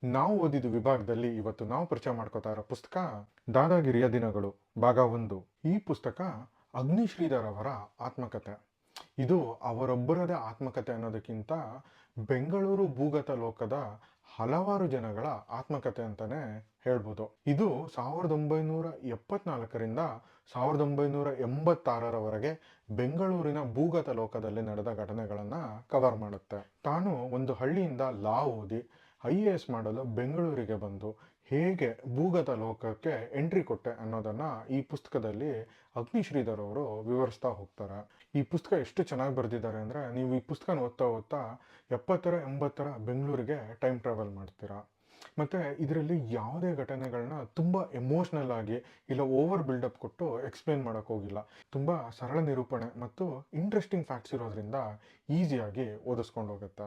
ನಾವು ಓದಿದ ವಿಭಾಗದಲ್ಲಿ ಇವತ್ತು ನಾವು ಪರಿಚಯ ಮಾಡ್ಕೋತಾ ಇರೋ ಪುಸ್ತಕ ದಾದಾಗಿರಿಯ ದಿನಗಳು ಭಾಗ 1. ಈ ಪುಸ್ತಕ ಅಗ್ನಿಶ್ರೀಧರ್ ಅವರ ಆತ್ಮಕಥೆ. ಇದು ಅವರೊಬ್ಬರದೇ ಆತ್ಮಕಥೆ ಅನ್ನೋದಕ್ಕಿಂತ ಬೆಂಗಳೂರು ಭೂಗತ ಲೋಕದ ಹಲವಾರು ಜನಗಳ ಆತ್ಮಕಥೆ ಅಂತಾನೆ ಹೇಳ್ಬೋದು. ಇದು 1974ರಿಂದ 1986ರವರೆಗೆ ಬೆಂಗಳೂರಿನ ಭೂಗತ ಲೋಕದಲ್ಲಿ ನಡೆದ ಘಟನೆಗಳನ್ನ ಕವರ್ ಮಾಡುತ್ತೆ. ತಾನು ಒಂದು ಹಳ್ಳಿಯಿಂದ ಲಾ ಓದಿ IAS ಮಾಡಲು ಬೆಂಗಳೂರಿಗೆ ಬಂದು ಹೇಗೆ ಭೂಗತ ಲೋಕಕ್ಕೆ ಎಂಟ್ರಿ ಕೊಟ್ಟೆ ಅನ್ನೋದನ್ನ ಈ ಪುಸ್ತಕದಲ್ಲಿ ಅಗ್ನಿಶ್ರೀಧರ್ ಅವರು ವಿವರಿಸ್ತಾ ಹೋಗ್ತಾರೆ. ಈ ಪುಸ್ತಕ ಎಷ್ಟು ಚೆನ್ನಾಗಿ ಬರೆದಿದ್ದಾರೆ ಅಂದರೆ, ನೀವು ಈ ಪುಸ್ತಕನ ಓದ್ತಾ ಓದ್ತಾ 70ರ 80ರ ಬೆಂಗಳೂರಿಗೆ ಟೈಮ್ ಟ್ರಾವೆಲ್ ಮಾಡ್ತೀರಾ. ಮತ್ತು ಇದರಲ್ಲಿ ಯಾವುದೇ ಘಟನೆಗಳನ್ನ ತುಂಬ ಎಮೋಷ್ನಲ್ ಆಗಿ ಇಲ್ಲ ಓವರ್ ಬಿಲ್ಡಪ್ ಕೊಟ್ಟು ಎಕ್ಸ್ಪ್ಲೇನ್ ಮಾಡೋಕ್ಕೆ ಹೋಗಿಲ್ಲ. ತುಂಬ ಸರಳ ನಿರೂಪಣೆ ಮತ್ತು ಇಂಟ್ರೆಸ್ಟಿಂಗ್ ಫ್ಯಾಕ್ಟ್ಸ್ ಇರೋದ್ರಿಂದ ಈಸಿಯಾಗಿ ಓದಿಸ್ಕೊಂಡು ಹೋಗುತ್ತೆ.